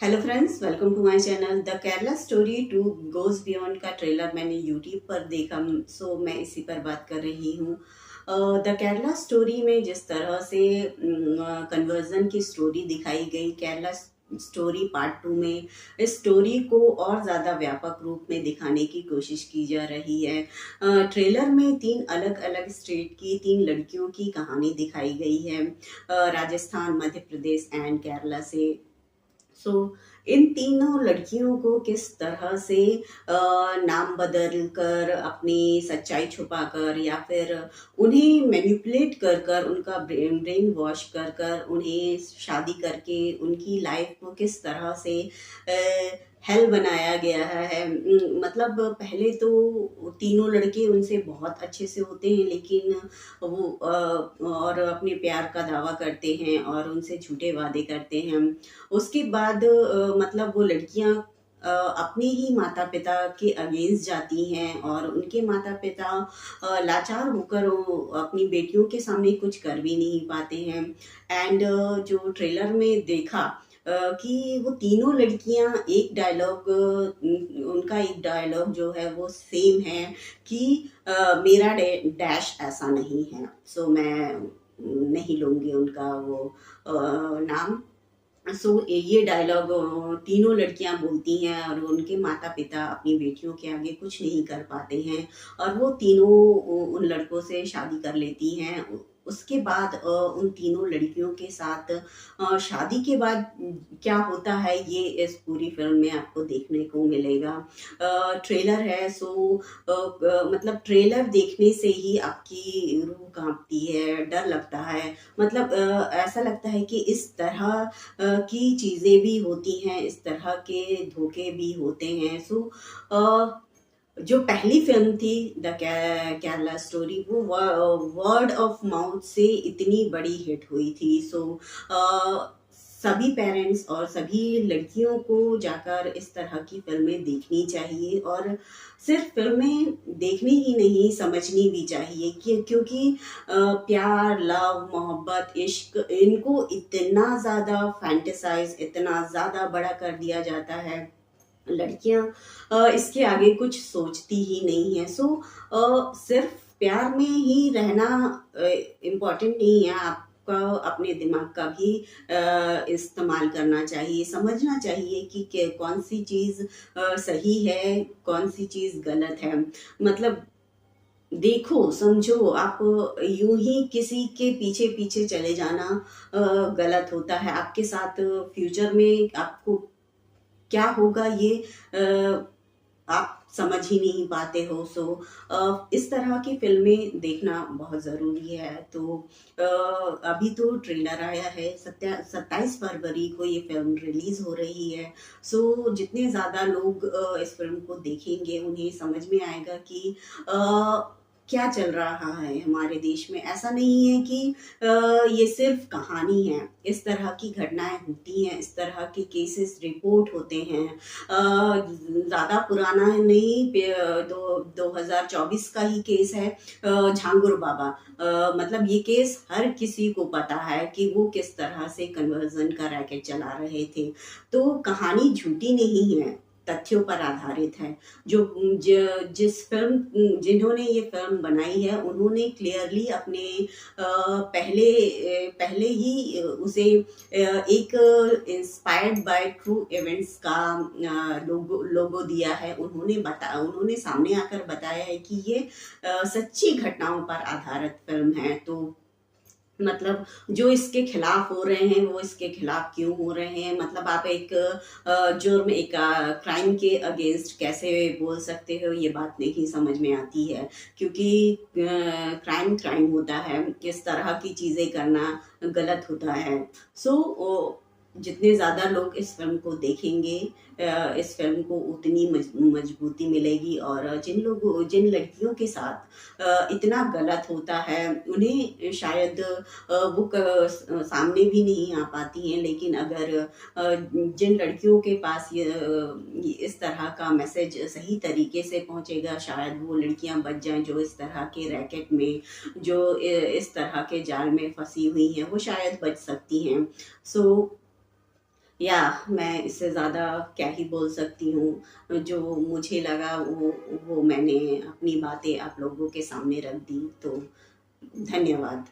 Hello friends, welcome to my channel the Kerala story two goes beyond का trailer मैंने YouTube पर देखा। सो मैं इसी पर बात कर रही हूँ। द केरला स्टोरी में जिस तरह से कन्वर्जन की स्टोरी दिखाई गई, केरला स्टोरी पार्ट 2 में इस स्टोरी को और ज़्यादा व्यापक रूप में दिखाने की कोशिश की जा रही है। ट्रेलर में 3 अलग अलग स्टेट की 3 लड़कियों की कहानी दिखाई गई है, राजस्थान, मध्य प्रदेश एंड केरला से। सो इन तीनों लड़कियों को किस तरह से नाम बदल कर, अपनी सच्चाई छुपाकर या फिर उन्हें मैनिपुलेट कर कर, उनका ब्रेन वॉश कर कर उन्हें शादी करके उनकी लाइफ को किस तरह से हेल बनाया गया है। मतलब पहले तो तीनों लड़के उनसे बहुत अच्छे से होते हैं, लेकिन वो और अपने प्यार का दावा करते हैं और उनसे झूठे वादे करते हैं। उसके बाद मतलब वो लड़कियां अपने ही माता पिता के अगेंस्ट जाती हैं और उनके माता पिता लाचार होकर वो अपनी बेटियों के सामने कुछ कर भी नहीं पाते हैं। एंड जो ट्रेलर में देखा कि वो तीनों लड़कियां एक डायलॉग, उनका एक डायलॉग जो है वो सेम है कि मेरा डैश ऐसा नहीं है। सो मैं नहीं लूंगी उनका वो नाम। ये डायलॉग तीनों लड़कियां बोलती हैं और उनके माता पिता अपनी बेटियों के आगे कुछ नहीं कर पाते हैं और वो तीनों उन लड़कों से शादी कर लेती हैं। उसके बाद उन तीनों लड़कियों के साथ शादी के बाद क्या होता है, ये इस पूरी फिल्म में आपको देखने को मिलेगा। ट्रेलर है, सो मतलब ट्रेलर देखने से ही आपकी रूह कांपती है, डर लगता है। मतलब ऐसा लगता है कि इस तरह की चीज़ें भी होती हैं, इस तरह के धोखे भी होते हैं। जो पहली फिल्म थी द केरला स्टोरी, वो वर्ड ऑफ माउथ से इतनी बड़ी हिट हुई थी। सभी पेरेंट्स और सभी लड़कियों को जाकर इस तरह की फिल्में देखनी चाहिए और सिर्फ फिल्में देखनी ही नहीं, समझनी भी चाहिए क्योंकि प्यार, लव, मोहब्बत, इश्क, इनको इतना ज़्यादा फैंटेसाइज, इतना ज़्यादा बड़ा कर दिया जाता है। लड़कियां इसके आगे कुछ सोचती ही नहीं है। सिर्फ प्यार में ही रहना इम्पोर्टेंट नहीं है, आपका अपने दिमाग का भी इस्तेमाल करना चाहिए, समझना चाहिए कि कौन सी चीज़ सही है, कौन सी चीज़ गलत है। मतलब देखो, समझो, आप यूं ही किसी के पीछे पीछे चले जाना गलत होता है। आपके साथ फ्यूचर में आपको क्या होगा, ये आप समझ ही नहीं पाते हो। इस तरह की फिल्में देखना बहुत ज़रूरी है। तो अभी तो ट्रेलर आया है, 27 फरवरी को ये फिल्म रिलीज़ हो रही है। जितने ज़्यादा लोग इस फिल्म को देखेंगे उन्हें समझ में आएगा कि क्या चल रहा है हमारे देश में। ऐसा नहीं है कि ये सिर्फ कहानी है, इस तरह की घटनाएं होती हैं, इस तरह के केसेस रिपोर्ट होते हैं। ज़्यादा पुराना है नहीं, 2024 का ही केस है, झांगुर बाबा। मतलब ये केस हर किसी को पता है कि वो किस तरह से कन्वर्जन का रैकेट चला रहे थे। तो कहानी झूठी नहीं है, तथ्यों पर आधारित है। जिन्होंने ये फिल्म बनाई है उन्होंने क्लियरली अपने पहले ही उसे एक इंस्पायर्ड बाय ट्रू इवेंट्स का लोगो दिया है। उन्होंने सामने आकर बताया है कि ये सच्ची घटनाओं पर आधारित फिल्म है। तो मतलब जो इसके खिलाफ हो रहे हैं वो इसके खिलाफ क्यों हो रहे हैं, मतलब आप एक जुर्म, एक क्राइम के अगेंस्ट कैसे बोल सकते हो, ये बात नहीं समझ में आती है। क्योंकि क्राइम क्राइम होता है, किस तरह की चीज़ें करना गलत होता है। जितने ज़्यादा लोग इस फिल्म को देखेंगे, इस फिल्म को उतनी मजबूती मिलेगी। और जिन लड़कियों के साथ इतना गलत होता है उन्हें शायद वो सामने भी नहीं आ पाती हैं, लेकिन अगर जिन लड़कियों के पास ये इस तरह का मैसेज सही तरीके से पहुंचेगा, शायद वो लड़कियां बच जाएं जो इस तरह के रैकेट में, जो इस तरह के जाल में फंसी हुई हैं, वो शायद बच सकती हैं। सो या मैं इससे ज़्यादा क्या ही बोल सकती हूँ। जो मुझे लगा वो मैंने अपनी बातें आप लोगों के सामने रख दी। तो धन्यवाद।